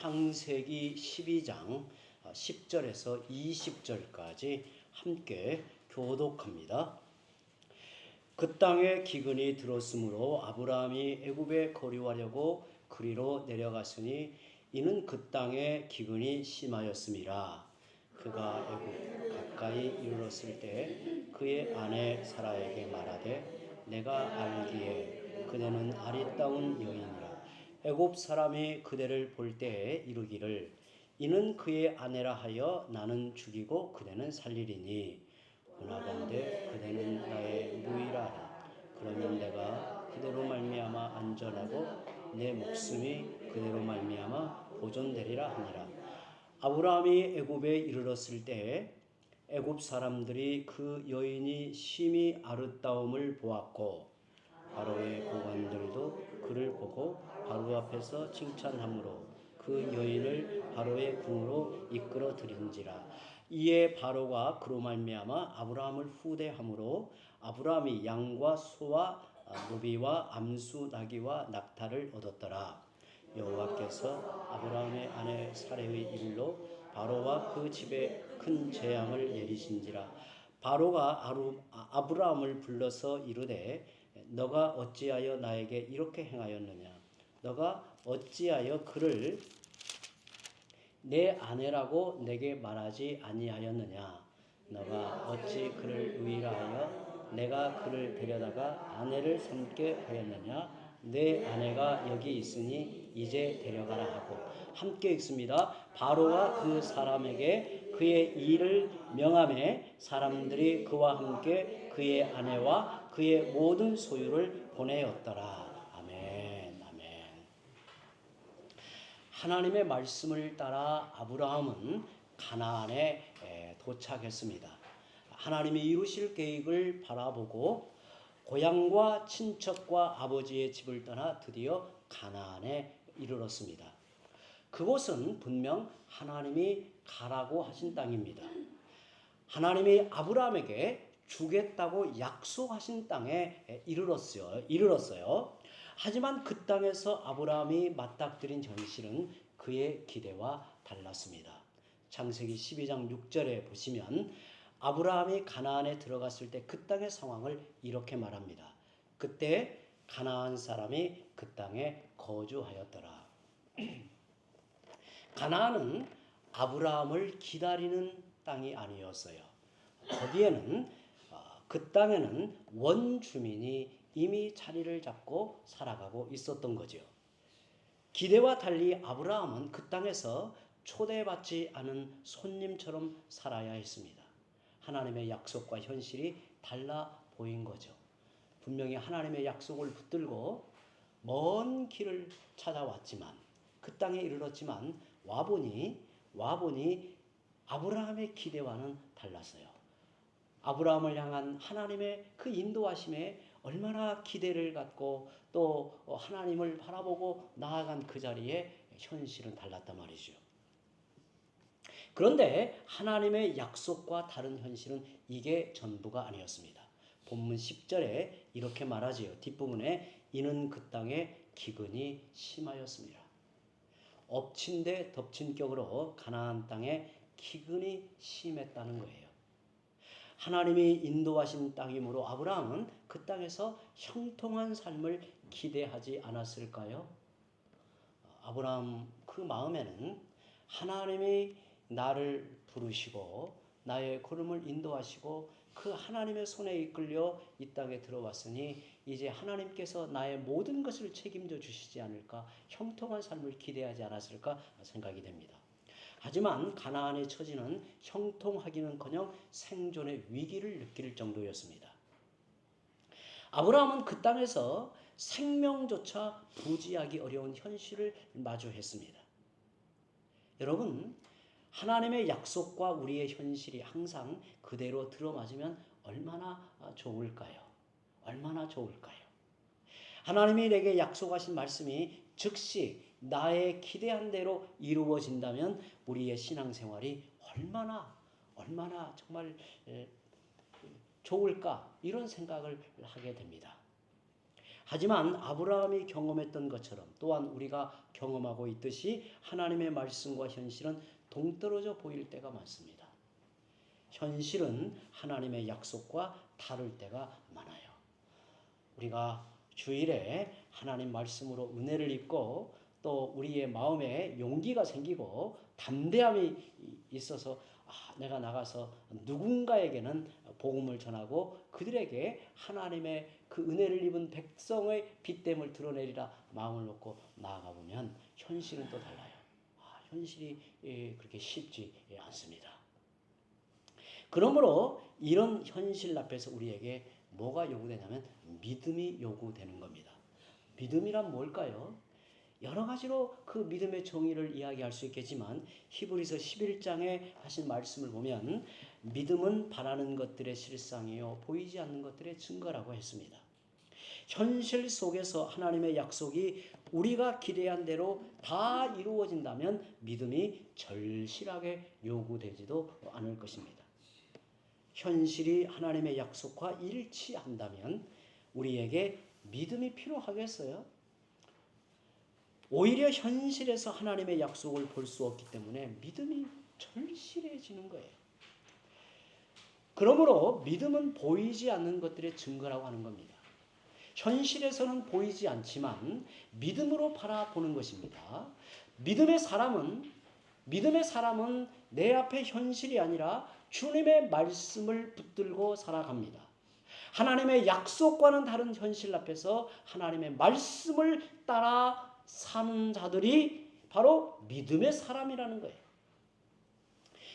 창세기 12장 10절에서 20절까지 함께 교독합니다. 그 땅에 기근이 들었으므로 아브라함이 애굽에 거류하려고 그리로 내려갔으니 이는 그 땅에 기근이 심하였음이라. 그가 애굽 가까이 이르렀을 때 그의 아내 사라에게 말하되 내가 알기에 그대는 아리따운 여인이라. 애굽 사람이 그대를 볼 때에 이르기를 이는 그의 아내라 하여 나는 죽이고 그대는 살리리니 원하건대 그대는 나의 무이라. 그러면 내가 그대로 말미암아 안전하고 내 목숨이 그대로 말미암아 보존되리라 하니라. 아브라함이 애굽에 이르렀을 때에 애굽 사람들이 그 여인이 심히 아름다움을 보았고 바로의 고관들도 그를 보고 바로 앞에서 칭찬함으로 그 여인을 바로의 궁으로 이끌어 들인지라. 이에 바로가 그로 말미암아 아브라함을 후대함으로 아브라함이 양과 소와 노비와 암수 나귀와 낙타를 얻었더라. 여호와께서 아브라함의 아내 사레의 일로 바로와 그 집에 큰 재앙을 내리신지라. 바로가 아브라함을 불러서 이르되 너가 어찌하여 나에게 이렇게 행하였느냐? 너가 어찌하여 그를 내 아내라고 내게 말하지 아니하였느냐? 너가 어찌 그를 의뢰하여 내가 그를 데려다가 아내를 삼게 하였느냐? 내 아내가 여기 있으니 이제 데려가라 하고. 함께 읽습니다. 바로가 그 사람에게 그의 일을 명하매 사람들이 그와 함께 그의 아내와 그의 모든 소유를 보내었더라. 아멘. 아멘. 하나님의 말씀을 따라 아브라함은 가나안에 도착했습니다. 하나님이 이루실 계획을 바라보고 고향과 친척과 아버지의 집을 떠나 드디어 가나안에 이르렀습니다. 그곳은 분명 하나님이 가라고 하신 땅입니다. 하나님이 아브라함에게 주겠다고 약속하신 땅에 이르렀어요. 하지만 그 땅에서 아브라함이 맞닥뜨린 현실은 그의 기대와 달랐습니다. 창세기 12장 6절에 보시면 아브라함이 가나안에 들어갔을 때 그 땅의 상황을 이렇게 말합니다. 그때 가나안 사람이 그 땅에 거주하였더라. 가나안은 아브라함을 기다리는 땅이 아니었어요. 거기에는 그 땅에는 원주민이 이미 자리를 잡고 살아가고 있었던 거죠. 기대와 달리 아브라함은 그 땅에서 초대받지 않은 손님처럼 살아야 했습니다. 하나님의 약속과 현실이 달라 보인 거죠. 분명히 하나님의 약속을 붙들고 먼 길을 찾아왔지만 그 땅에 이르렀지만 와보니 아브라함의 기대와는 달랐어요. 아브라함을 향한 하나님의 그 인도하심에 얼마나 기대를 갖고 또 하나님을 바라보고 나아간 그 자리에 현실은 달랐단 말이죠. 그런데 하나님의 약속과 다른 현실은 이게 전부가 아니었습니다. 본문 10절에 이렇게 말하지요. 뒷부분에 이는 그 땅에 기근이 심하였습니다. 엎친 데 덮친 격으로 가나안 땅에 기근이 심했다는 거예요. 하나님이 인도하신 땅이므로 아브라함은 그 땅에서 형통한 삶을 기대하지 않았을까요? 아브라함 그 마음에는 하나님이 나를 부르시고 나의 걸음을 인도하시고 그 하나님의 손에 이끌려 이 땅에 들어왔으니 이제 하나님께서 나의 모든 것을 책임져 주시지 않을까, 형통한 삶을 기대하지 않았을까 생각이 됩니다. 하지만 가나안의 처지는 형통하기는커녕 생존의 위기를 느낄 정도였습니다. 아브라함은 그 땅에서 생명조차 부지하기 어려운 현실을 마주했습니다. 여러분, 하나님의 약속과 우리의 현실이 항상 그대로 들어맞으면 얼마나 좋을까요? 얼마나 좋을까요? 하나님이 내게 약속하신 말씀이 즉시 나의 기대한 대로 이루어진다면 우리의 신앙생활이 얼마나 정말 좋을까 이런 생각을 하게 됩니다. 하지만 아브라함이 경험했던 것처럼 또한 우리가 경험하고 있듯이 하나님의 말씀과 현실은 동떨어져 보일 때가 많습니다. 현실은 하나님의 약속과 다를 때가 많아요. 우리가 주일에 하나님 말씀으로 은혜를 입고 또 우리의 마음에 용기가 생기고 담대함이 있어서 내가 나가서 누군가에게는 복음을 전하고 그들에게 하나님의 그 은혜를 입은 백성의 빛됨을 드러내리라 마음을 놓고 나아가 보면 현실은 또 달라요. 현실이 그렇게 쉽지 않습니다. 그러므로 이런 현실 앞에서 우리에게 뭐가 요구되냐면 믿음이 요구되는 겁니다. 믿음이란 뭘까요? 여러 가지로 그 믿음의 정의를 이야기할 수 있겠지만 히브리서 11장에 하신 말씀을 보면 믿음은 바라는 것들의 실상이요 보이지 않는 것들의 증거라고 했습니다. 현실 속에서 하나님의 약속이 우리가 기대한 대로 다 이루어진다면 믿음이 절실하게 요구되지도 않을 것입니다. 현실이 하나님의 약속과 일치한다면 우리에게 믿음이 필요하겠어요? 오히려 현실에서 하나님의 약속을 볼 수 없기 때문에 믿음이 절실해지는 거예요. 그러므로 믿음은 보이지 않는 것들의 증거라고 하는 겁니다. 현실에서는 보이지 않지만 믿음으로 바라보는 것입니다. 믿음의 사람은 내 앞에 현실이 아니라 주님의 말씀을 붙들고 살아갑니다. 하나님의 약속과는 다른 현실 앞에서 하나님의 말씀을 따라 사는 자들이 바로 믿음의 사람이라는 거예요.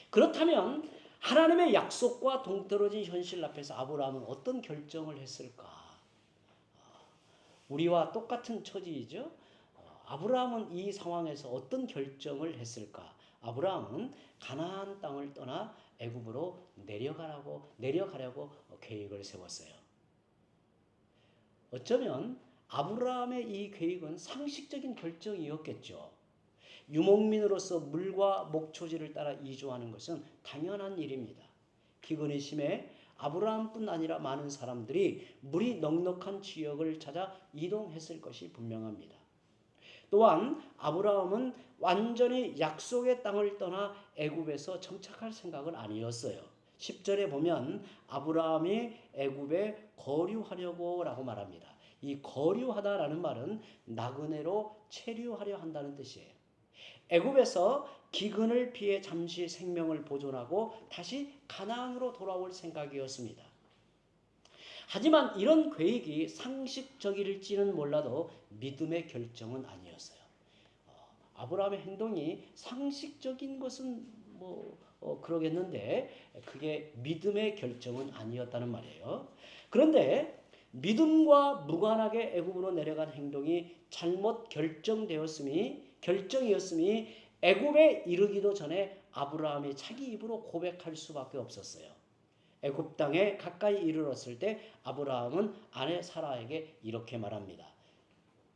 그렇다면 하나님의 약속과 동떨어진 현실 앞에서 아브라함은 어떤 결정을 했을까? 우리와 똑같은 처지이죠. 아브라함은 이 상황에서 어떤 결정을 했을까? 아브라함은 가나안 땅을 떠나 애굽으로 내려가려고 계획을 세웠어요. 어쩌면 아브라함의 이 계획은 상식적인 결정이었겠죠. 유목민으로서 물과 목초지를 따라 이주하는 것은 당연한 일입니다. 기근이 심해 아브라함뿐 아니라 많은 사람들이 물이 넉넉한 지역을 찾아 이동했을 것이 분명합니다. 또한 아브라함은 완전히 약속의 땅을 떠나 애굽에서 정착할 생각은 아니었어요. 10절에 보면 아브라함이 애굽에 거류하려고 라고 말합니다. 이 거류하다라는 말은 나그네로 체류하려 한다는 뜻이에요. 애굽에서 기근을 피해 잠시 생명을 보존하고 다시 가나안으로 돌아올 생각이었습니다. 하지만 이런 계획이 상식적일지는 몰라도 믿음의 결정은 아니었어요. 아브라함의 행동이 상식적인 것은 그러겠는데 그게 믿음의 결정은 아니었다는 말이에요. 그런데 믿음과 무관하게 애굽으로 내려간 행동이 잘못 결정이었음이 애굽에 이르기도 전에 아브라함이 자기 입으로 고백할 수밖에 없었어요. 애굽 땅에 가까이 이르렀을 때 아브라함은 아내 사라에게 이렇게 말합니다.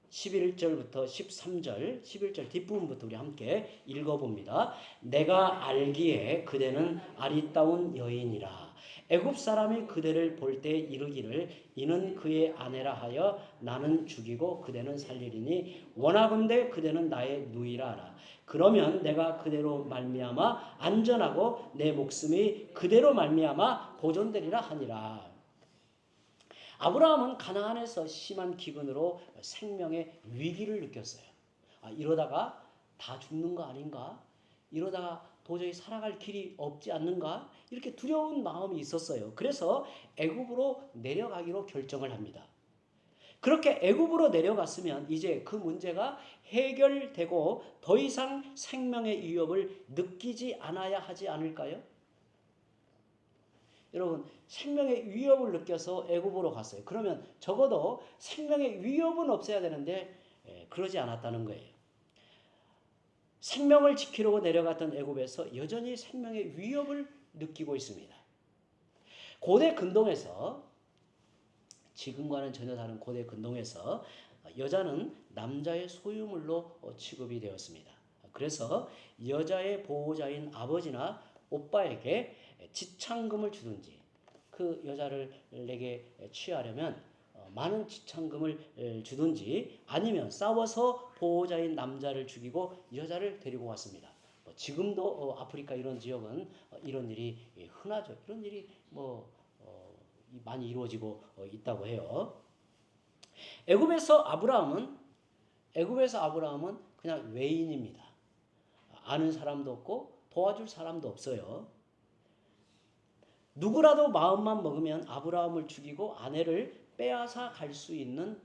11절부터 13절, 11절 뒷부분부터 우리 함께 읽어봅니다. 내가 알기에 그대는 아리따운 여인이라. 애굽 사람이 그대를 볼 때 이르기를 이는 그의 아내라 하여 나는 죽이고 그대는 살리리니 원하건대 그대는 나의 누이라 하라. 그러면 내가 그대로 말미암아 안전하고 내 목숨이 그대로 말미암아 보존되리라 하니라. 아브라함은 가나안에서 심한 기근으로 생명의 위기를 느꼈어요. 이러다가 다 죽는 거 아닌가? 이러다가 도저히 살아갈 길이 없지 않는가? 이렇게 두려운 마음이 있었어요. 그래서 애굽으로 내려가기로 결정을 합니다. 그렇게 애굽으로 내려갔으면 이제 그 문제가 해결되고 더 이상 생명의 위협을 느끼지 않아야 하지 않을까요? 여러분, 생명의 위협을 느껴서 애굽으로 갔어요. 그러면 적어도 생명의 위협은 없어야 되는데 그러지 않았다는 거예요. 생명을 지키려고 내려갔던 애굽에서 여전히 생명의 위협을 느끼고 있습니다. 고대 근동에서 지금과는 전혀 다른 고대 근동에서 여자는 남자의 소유물로 취급이 되었습니다. 그래서 여자의 보호자인 아버지나 오빠에게 지창금을 주든지 그 여자를 내게 취하려면 많은 지참금을 주든지 아니면 싸워서 보호자인 남자를 죽이고 여자를 데리고 왔습니다. 지금도 아프리카 이런 지역은 이런 일이 흔하죠. 이런 일이 많이 이루어지고 있다고 해요. 애굽에서 아브라함은 그냥 외인입니다. 아는 사람도 없고 도와줄 사람도 없어요. 누구라도 마음만 먹으면 아브라함을 죽이고 아내를 빼앗아 갈 수 있는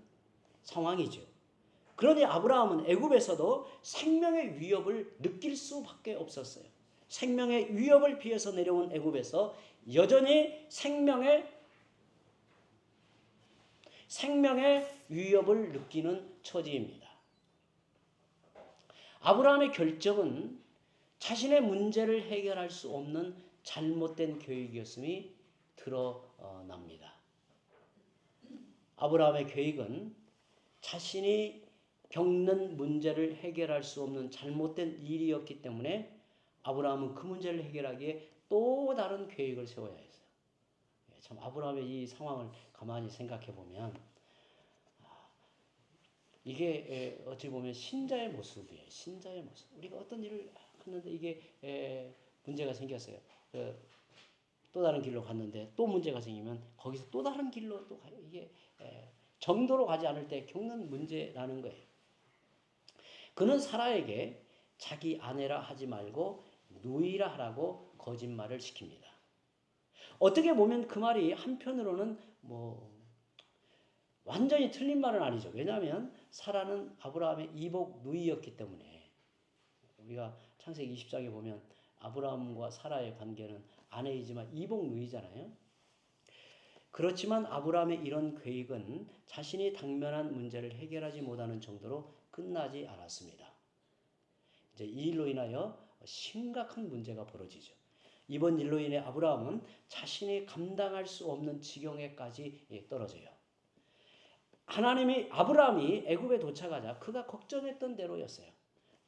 상황이죠. 그러니 아브라함은 애굽에서도 생명의 위협을 느낄 수밖에 없었어요. 생명의 위협을 피해서 내려온 애굽에서 여전히 생명의 위협을 느끼는 처지입니다. 아브라함의 결정은 자신의 문제를 해결할 수 없는 잘못된 계획이었음이 드러납니다. 아브라함의 계획은 자신이 겪는 문제를 해결할 수 없는 잘못된 일이었기 때문에 아브라함은 그 문제를 해결하기에 또 다른 계획을 세워야 했어요. 참 아브라함의 이 상황을 가만히 생각해 보면 이게 어찌 보면 신자의 모습이에요. 신자의 모습. 우리가 어떤 일을 하는데 이게 문제가 생겼어요. 또 다른 길로 갔는데 또 문제가 생기면 거기서 또 다른 길로 또 가요. 이게 정도로 가지 않을 때 겪는 문제라는 거예요. 그는 사라에게 자기 아내라 하지 말고 누이라 하라고 거짓말을 시킵니다. 어떻게 보면 그 말이 한편으로는 완전히 틀린 말은 아니죠. 왜냐하면 사라는 아브라함의 이복 누이였기 때문에 우리가 창세기 20장에 보면 아브라함과 사라의 관계는 아내이지만 이복 누이잖아요. 그렇지만 아브라함의 이런 계획은 자신이 당면한 문제를 해결하지 못하는 정도로 끝나지 않았습니다. 이제 이 일로 인하여 심각한 문제가 벌어지죠. 이번 일로 인해 아브라함은 자신이 감당할 수 없는 지경에까지 떨어져요. 아브라함이 애굽에 도착하자 그가 걱정했던 대로였어요.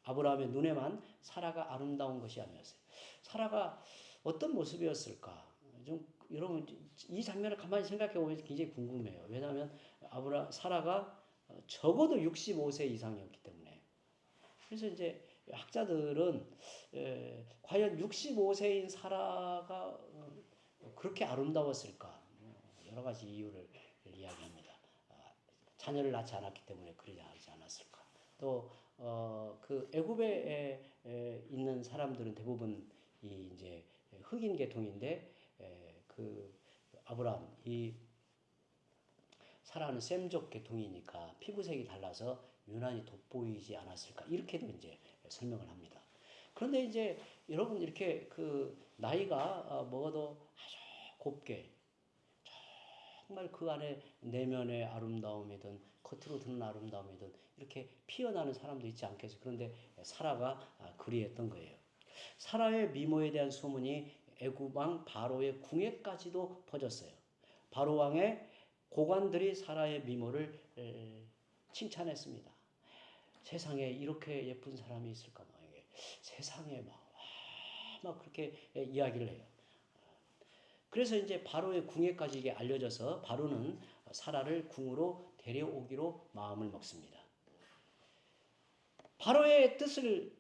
아브라함의 눈에만 사라가 아름다운 것이 아니었어요. 사라가 어떤 모습이었을까? 여러분 이 장면을 가만히 생각해 보면 굉장히 궁금해요. 왜냐하면 사라가 적어도 65세 이상이었기 때문에. 그래서 이제 학자들은 과연 65세인 사라가 그렇게 아름다웠을까? 여러 가지 이유를 이야기합니다. 자녀를 낳지 않았기 때문에 그러지 않았을까? 또 그 애굽에 있는 사람들은 대부분 이제 흑인 계통인데 그 아브라함 이 사라는 셈족 계통이니까 피부색이 달라서 유난히 돋보이지 않았을까 이렇게도 이제 설명을 합니다. 그런데 이제 여러분 이렇게 그 나이가 먹어도 아주 곱게 정말 그 안에 내면의 아름다움이든 겉으로 드는 아름다움이든 이렇게 피어나는 사람도 있지 않겠어요. 그런데 사라가 그리했던 거예요. 사라의 미모에 대한 소문이 애굽 왕 바로의 궁에까지도 퍼졌어요. 바로 왕의 고관들이 사라의 미모를 칭찬했습니다. 세상에 이렇게 예쁜 사람이 있을까? 세상에 막 그렇게 이야기를 해요. 그래서 이제 바로의 궁에까지 이게 알려져서 바로는 사라를 궁으로 데려오기로 마음을 먹습니다. 바로의 뜻을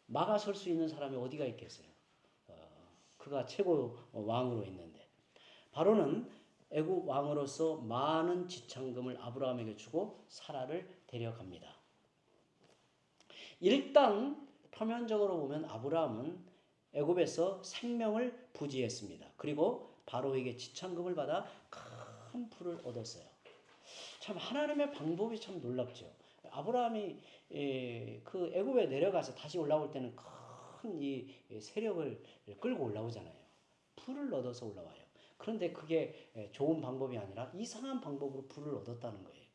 막아설 수 있는 사람이 어디가 있겠어요? 그가 최고 왕으로 있는데 바로는 애굽 왕으로서 많은 지참금을 아브라함에게 주고 사라를 데려갑니다. 일단 표면적으로 보면 아브라함은 애굽에서 생명을 부지했습니다. 그리고 바로에게 지참금을 받아 큰 풀을 얻었어요. 참 하나님의 방법이 참 놀랍죠. 아브라함이 그 애굽에 내려가서 다시 올라올 때는 큰 이 세력을 끌고 올라오잖아요. 풀을 얻어서 올라와요. 그런데 그게 좋은 방법이 아니라 이상한 방법으로 풀을 얻었다는 거예요.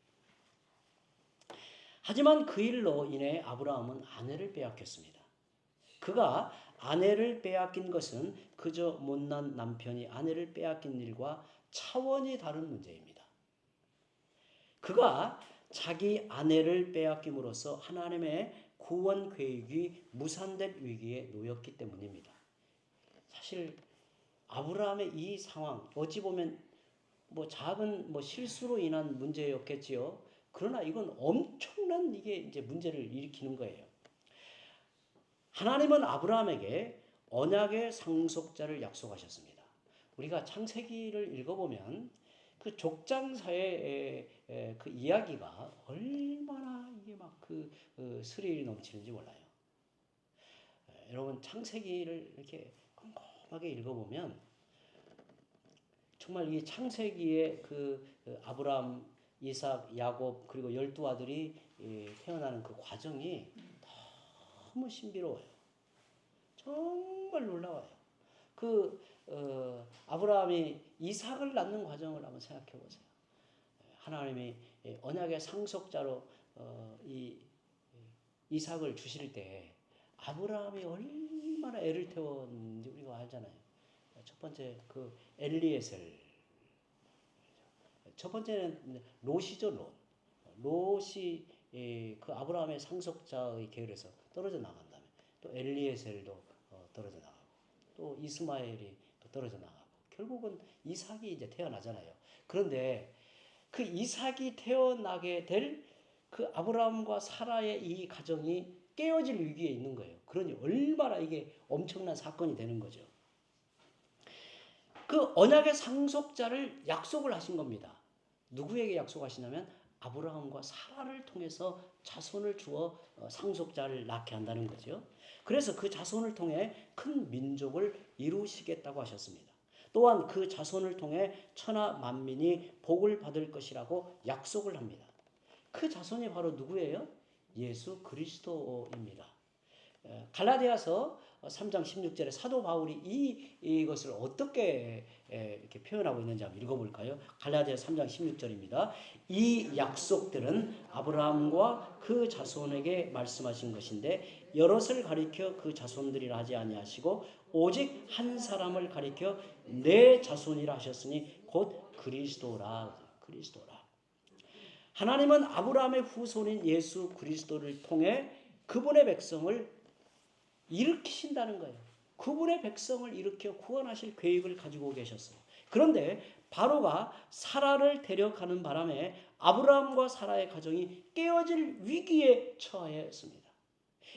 하지만 그 일로 인해 아브라함은 아내를 빼앗겼습니다. 그가 아내를 빼앗긴 것은 그저 못난 남편이 아내를 빼앗긴 일과 차원이 다른 문제입니다. 그가 자기 아내를 빼앗김으로써 하나님의 구원 계획이 무산될 위기에 놓였기 때문입니다. 사실 아브라함의 이 상황 어찌 보면 뭐 작은 뭐 실수로 인한 문제였겠지요. 그러나 이건 엄청난 이게 이제 문제를 일으키는 거예요. 하나님은 아브라함에게 언약의 상속자를 약속하셨습니다. 우리가 창세기를 읽어보면 그 족장사의 그 이야기가 얼마나 이게 막 스릴이 넘치는지 몰라요. 여러분 창세기를 이렇게 꼼꼼하게 읽어보면 정말 이 창세기의 그 아브라함, 이삭, 야곱 그리고 12아들이 태어나는 그 과정이 너무 신비로워요. 정말 놀라워요. 아브라함이 이삭을 낳는 과정을 한번 생각해 보세요. 하나님이 언약의 상속자로 이 이삭을 주실 때 아브라함이 얼마나 애를 태웠는지 우리가 알잖아요. 첫 번째 그 엘리에셀, 첫 번째는 롯이죠. 롯이 그 아브라함의 상속자의 계열에서 떨어져 나간 다음에 또 엘리에셀도 떨어져 나가고 또 이스마엘이 또 떨어져 나가고 결국은 이삭이 이제 태어나잖아요. 그런데 그 이삭이 태어나게 될 그 아브라함과 사라의 이 가정이 깨어질 위기에 있는 거예요. 그러니 얼마나 이게 엄청난 사건이 되는 거죠. 그 언약의 상속자를 약속을 하신 겁니다. 누구에게 약속하시냐면 아브라함과 사라를 통해서 자손을 주어 상속자를 낳게 한다는 거죠. 그래서 그 자손을 통해 큰 민족을 이루시겠다고 하셨습니다. 또한 그 자손을 통해 천하 만민이 복을 받을 것이라고 약속을 합니다. 그 자손이 바로 누구예요? 예수 그리스도입니다. 갈라디아서 3장 16절에 사도 바울이 이것을 어떻게 이렇게 표현하고 있는지 한번 읽어볼까요? 갈라디아 3장 16절입니다. 이 약속들은 아브라함과 그 자손에게 말씀하신 것인데 여럿을 가리켜 그 자손들이라 하지 아니하시고 오직 한 사람을 가리켜 내 자손이라 하셨으니 곧 그리스도라. 하나님은 아브라함의 후손인 예수 그리스도를 통해 그분의 백성을 일으키신다는 거예요. 그분의 백성을 일으켜 구원하실 계획을 가지고 계셨어요. 그런데 바로가 사라를 데려가는 바람에 아브라함과 사라의 가정이 깨어질 위기에 처했습니다.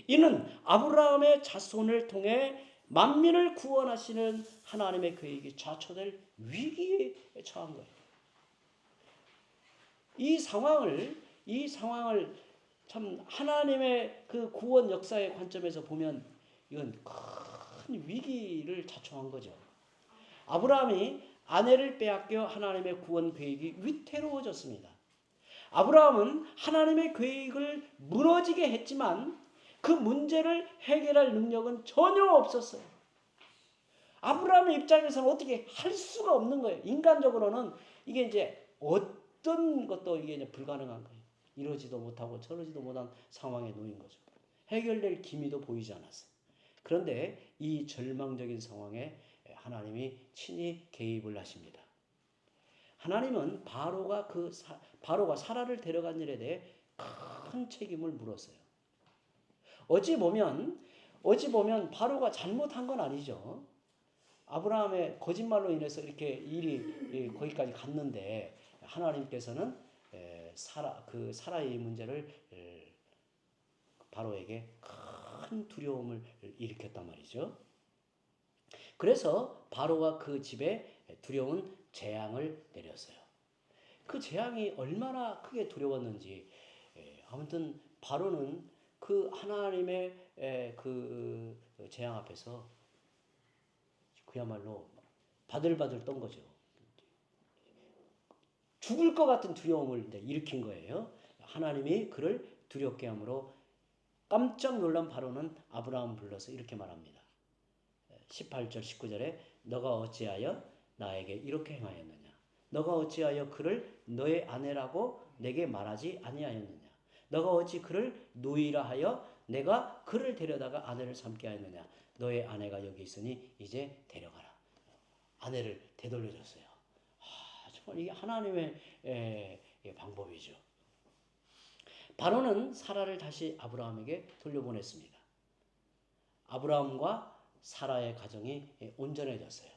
이는 아브라함의 자손을 통해 만민을 구원하시는 하나님의 계획이 좌초될 위기에 처한 거예요. 이 상황을 참 하나님의 그 구원 역사의 관점에서 보면 이건 큰 위기를 자초한 거죠. 아브라함이 아내를 빼앗겨 하나님의 구원 계획이 위태로워졌습니다. 아브라함은 하나님의 계획을 무너지게 했지만 그 문제를 해결할 능력은 전혀 없었어요. 아브라함의 입장에서는 어떻게 할 수가 없는 거예요. 인간적으로는 이게 이제 어떤 것도 이게 이제 불가능한 거예요. 이러지도 못하고 저러지도 못한 상황에 놓인 거죠. 해결될 기미도 보이지 않았어요. 그런데 이 절망적인 상황에 하나님이 친히 개입을 하십니다. 하나님은 바로가 사라를 데려간 일에 대해 큰 책임을 물었어요. 어찌 보면 바로가 잘못한 건 아니죠. 아브라함의 거짓말로 인해서 이렇게 일이 거기까지 갔는데 하나님께서는 사라의 문제를 바로에게 큰 두려움을 일으켰단 말이죠. 그래서 바로가 그 집에 두려운 재앙을 내렸어요. 그 재앙이 얼마나 크게 두려웠는지 아무튼 바로는 그 하나님의 그 재앙 앞에서 그야말로 바들바들 떤 거죠. 죽을 것 같은 두려움을 일으킨 거예요. 하나님이 그를 두렵게 함으로 깜짝 놀란 바로는 아브라함을 불러서 이렇게 말합니다. 18절 19절에 너가 어찌하여 나에게 이렇게 행하였느냐? 너가 어찌하여 그를 너의 아내라고 내게 말하지 아니하였느냐? 너가 어찌 그를 노이라 하여 내가 그를 데려다가 아내를 삼게 하였느냐? 너의 아내가 여기 있으니 이제 데려가라. 아내를 되돌려줬어요. 정말 이게 하나님의 방법이죠. 바로는 사라를 다시 아브라함에게 돌려보냈습니다. 아브라함과 사라의 가정이 온전해졌어요.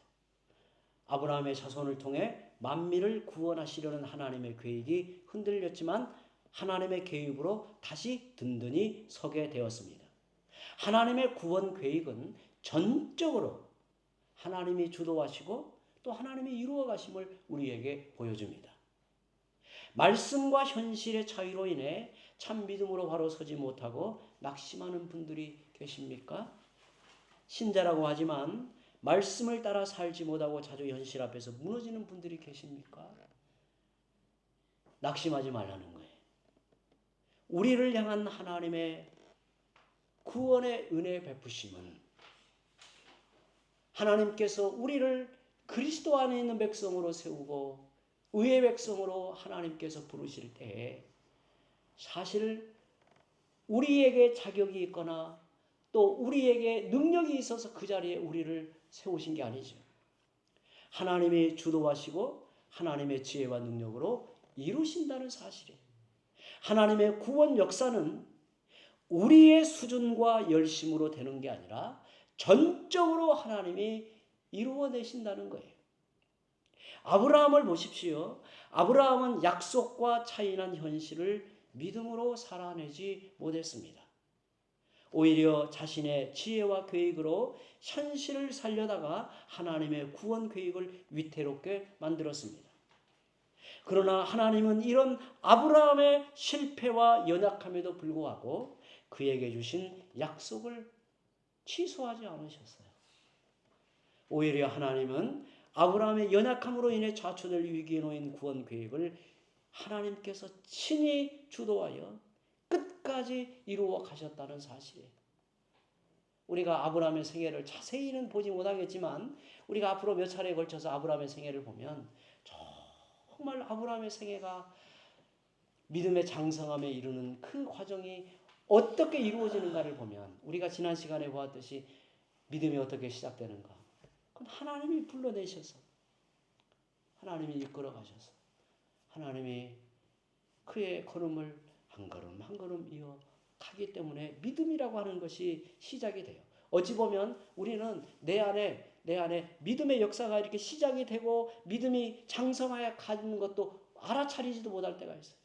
아브라함의 자손을 통해 만민을 구원하시려는 하나님의 계획이 흔들렸지만 하나님의 계획으로 다시 든든히 서게 되었습니다. 하나님의 구원 계획은 전적으로 하나님이 주도하시고 또 하나님이 이루어 가심을 우리에게 보여줍니다. 말씀과 현실의 차이로 인해 참 믿음으로 바로 서지 못하고 낙심하는 분들이 계십니까? 신자라고 하지만 말씀을 따라 살지 못하고 자주 현실 앞에서 무너지는 분들이 계십니까? 낙심하지 말라는 거예요. 우리를 향한 하나님의 구원의 은혜 베푸심은 하나님께서 우리를 그리스도 안에 있는 백성으로 세우고 의의 백성으로 하나님께서 부르실 때에 사실 우리에게 자격이 있거나 또 우리에게 능력이 있어서 그 자리에 우리를 세우신 게 아니죠. 하나님이 주도하시고 하나님의 지혜와 능력으로 이루신다는 사실이에요. 하나님의 구원 역사는 우리의 수준과 열심으로 되는 게 아니라 전적으로 하나님이 이루어내신다는 거예요. 아브라함을 보십시오. 아브라함은 약속과 차이난 현실을 믿음으로 살아내지 못했습니다. 오히려 자신의 지혜와 계획으로 현실을 살려다가 하나님의 구원 계획을 위태롭게 만들었습니다. 그러나 하나님은 이런 아브라함의 실패와 연약함에도 불구하고 그에게 주신 약속을 취소하지 않으셨어요. 오히려 하나님은 아브라함의 연약함으로 인해 좌초될 위기에 놓인 구원 계획을 하나님께서 친히 주도하여 끝까지 이루어 가셨다는 사실이에요. 우리가 아브라함의 생애를 자세히는 보지 못하겠지만 우리가 앞으로 몇 차례에 걸쳐서 아브라함의 생애를 보면 정말 아브라함의 생애가 믿음의 장성함에 이르는 그 과정이 어떻게 이루어지는가를 보면 우리가 지난 시간에 보았듯이 믿음이 어떻게 시작되는가. 그건 하나님이 불러내셔서 하나님이 이끌어 가셔서 하나님이 그의 걸음을 한 걸음 한 걸음 이어 가기 때문에 믿음이라고 하는 것이 시작이 돼요. 어찌 보면 우리는 내 안에 믿음의 역사가 이렇게 시작이 되고 믿음이 장성하여 가는 것도 알아차리지도 못할 때가 있어요.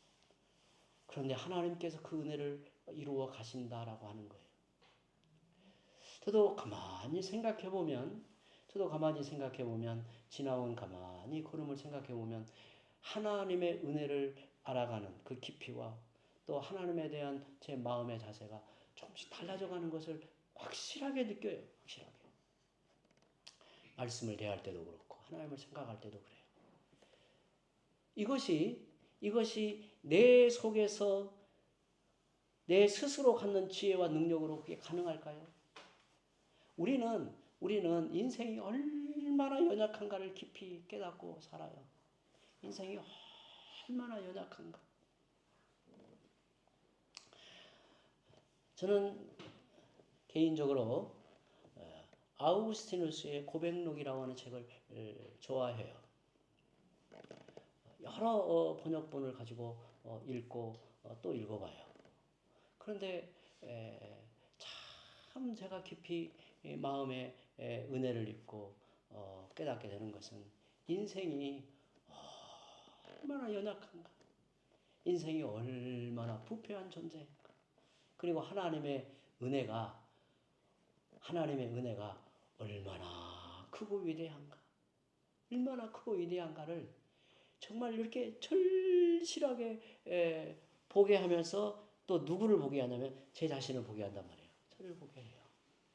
그런데 하나님께서 그 은혜를 이루어 가신다라고 하는 거예요. 저도 가만히 생각해 보면 지나온 가만히 걸음을 생각해 보면 하나님의 은혜를 알아가는 그 깊이와 또 하나님에 대한 제 마음의 자세가 조금씩 달라져 가는 것을 확실하게 느껴요. 확실하게. 말씀을 대할 때도 그렇고 하나님을 생각할 때도 그래요. 이것이 내 속에서 내 스스로 갖는 지혜와 능력으로 그게 가능할까요? 우리는 인생이 얼마나 연약한가를 깊이 깨닫고 살아요. 인생이 얼마나 연약한가. 저는 개인적으로 아우구스티누스의 고백록이라고 하는 책을 좋아해요. 여러 번역본을 가지고 읽고 또 읽어봐요. 그런데 참 제가 깊이 마음에 은혜를 입고 깨닫게 되는 것은 인생이 얼마나 연약한가. 인생이 얼마나 부패한 존재인가. 그리고 하나님의 은혜가 얼마나 크고 위대한가. 얼마나 크고 위대한가를 정말 이렇게 절실하게 보게 하면서 또 누구를 보게 하냐면 제 자신을 보게 한단 말이에요. 저를 보게 해요.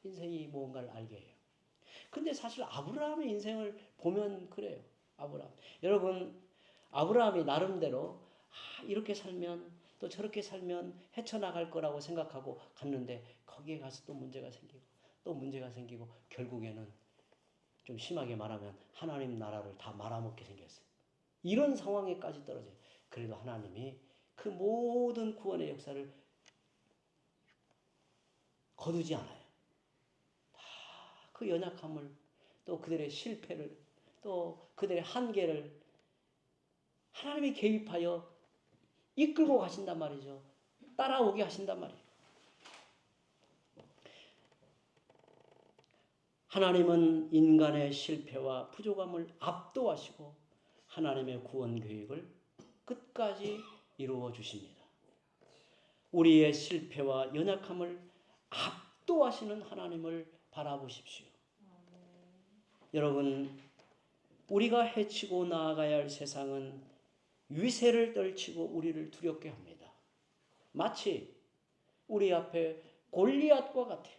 인생이 뭔가를 알게 해요. 근데 사실 아브라함의 인생을 보면 그래요. 여러분, 아브라함이 나름대로 이렇게 살면 또 저렇게 살면 헤쳐나갈 거라고 생각하고 갔는데 거기에 가서 또 문제가 생기고 결국에는 좀 심하게 말하면 하나님 나라를 다 말아먹게 생겼어요. 이런 상황에까지 떨어져요. 그래도 하나님이 그 모든 구원의 역사를 거두지 않아요. 다 그 연약함을 또 그들의 실패를 또 그들의 한계를 하나님이 개입하여 이끌고 가신단 말이죠. 따라오게 하신단 말이에요. 하나님은 인간의 실패와 부족함을 압도하시고 하나님의 구원 계획을 끝까지 이루어 주십니다. 우리의 실패와 연약함을 압도하시는 하나님을 바라보십시오. 여러분, 우리가 헤치고 나아가야 할 세상은 위세를 떨치고 우리를 두렵게 합니다. 마치 우리 앞에 골리앗과 같아요.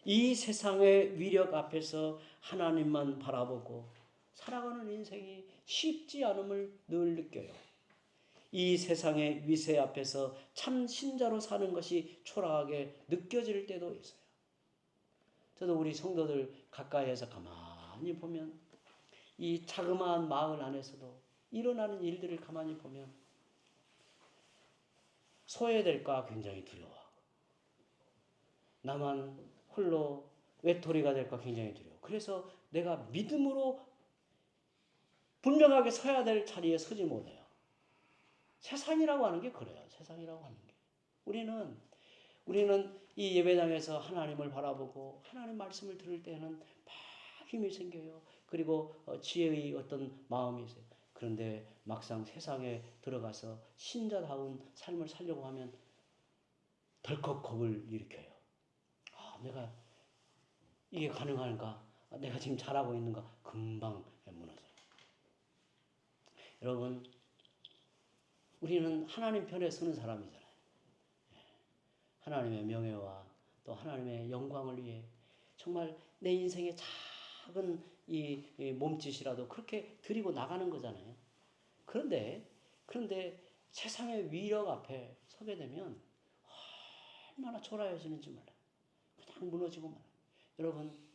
이 세상의 위력 앞에서 하나님만 바라보고 살아가는 인생이 쉽지 않음을 늘 느껴요. 이 세상의 위세 앞에서 참 신자로 사는 것이 초라하게 느껴질 때도 있어요. 저도 우리 성도들 가까이에서 가만히 보면 이 자그마한 마을 안에서도 일어나는 일들을 가만히 보면 소외될까 굉장히 두려워하고 나만 홀로 외톨이가 될까 굉장히 두려워. 그래서 내가 믿음으로 분명하게 서야 될 자리에 서지 못해요. 세상이라고 하는 게 그래요. 세상이라고 하는 게. 우리는 이 예배당에서 하나님을 바라보고 하나님 말씀을 들을 때는 막 힘이 생겨요. 그리고 지혜의 어떤 마음이 있어요. 그런데 막상 세상에 들어가서 신자다운 삶을 살려고 하면 덜컥 겁을 일으켜요. 내가 이게 가능한가? 내가 지금 잘하고 있는가? 금방 무너져요. 여러분, 우리는 하나님 편에 서는 사람이잖아요. 하나님의 명예와 또 하나님의 영광을 위해 정말 내 인생의 작은 이 몸짓이라도 그렇게 드리고 나가는 거잖아요. 그런데 세상의 위력 앞에 서게 되면 얼마나 초라해지는지 몰라요. 그냥 무너지고 말아요. 여러분,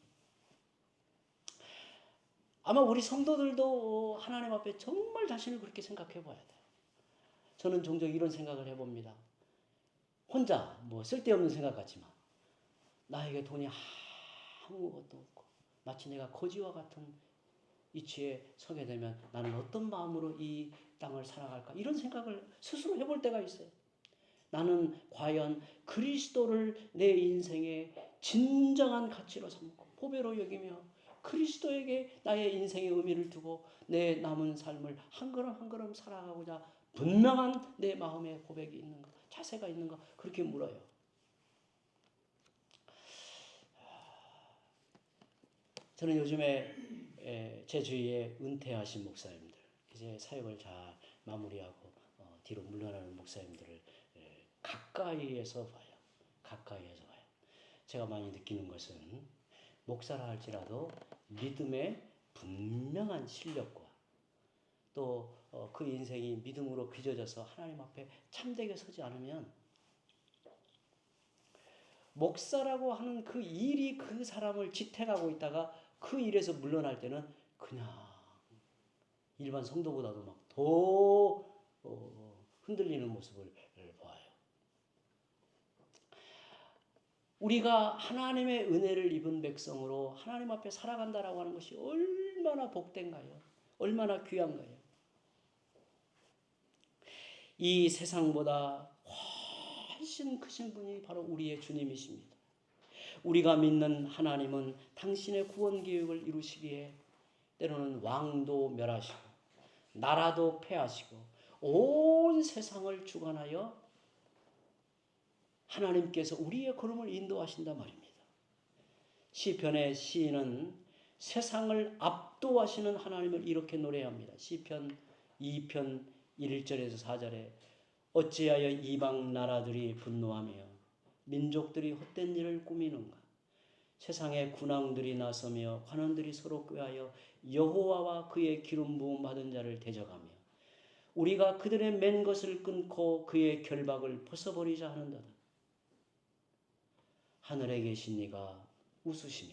아마 우리 성도들도 하나님 앞에 정말 자신을 그렇게 생각해 봐야 돼요. 저는 종종 이런 생각을 해봅니다. 혼자 쓸데없는 생각 같지만 나에게 돈이 아무것도 없고 마치 내가 거지와 같은 위치에 서게 되면 나는 어떤 마음으로 이 땅을 살아갈까? 이런 생각을 스스로 해볼 때가 있어요. 나는 과연 그리스도를 내 인생의 진정한 가치로 삼고 보배로 여기며 그리스도에게 나의 인생의 의미를 두고 내 남은 삶을 한 걸음 한 걸음 살아가고자 분명한 내 마음의 고백이 있는가, 자세가 있는가 그렇게 물어요. 저는 요즘에 제 주위에 은퇴하신 목사님들, 이제 사역을 잘 마무리하고 뒤로 물러나는 목사님들을 가까이에서 봐요. 가까이에서 봐요. 제가 많이 느끼는 것은 목사라 할지라도 믿음의 분명한 실력과 또 그 인생이 믿음으로 빚어져서 하나님 앞에 참되게 서지 않으면 목사라고 하는 그 일이 그 사람을 지탱하고 있다가 그 일에서 물러날 때는 그냥 일반 성도보다도 막 더 흔들리는 모습을 보아요. 우리가 하나님의 은혜를 입은 백성으로 하나님 앞에 살아간다라고 하는 것이 얼마나 복된가요? 얼마나 귀한가요? 이 세상보다 훨씬 크신 분이 바로 우리의 주님이십니다. 우리가 믿는 하나님은 당신의 구원 계획을 이루시기에 때로는 왕도 멸하시고 나라도 패하시고 온 세상을 주관하여 하나님께서 우리의 걸음을 인도하신단 말입니다. 시편의 시인은 세상을 압도하시는 하나님을 이렇게 노래합니다. 시편 2편 1절에서 4절에 어찌하여 이방 나라들이 분노하며 민족들이 헛된 일을 꾸미는가. 세상의 군왕들이 나서며 관원들이 서로 꾀하여 여호와와 그의 기름 부음 받은 자를 대적하며 우리가 그들의 맨 것을 끊고 그의 결박을 벗어버리자 하는도다. 하늘에 계신 이가 웃으시며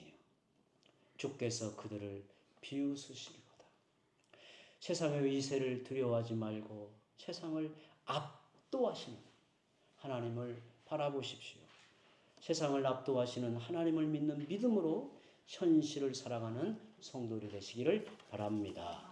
주께서 그들을 비웃으시리로다. 세상의 위세를 두려워하지 말고 세상을 압도하시는 하나님을 바라보십시오. 세상을 압도하시는 하나님을 믿는 믿음으로 현실을 살아가는 성도들이 되시기를 바랍니다.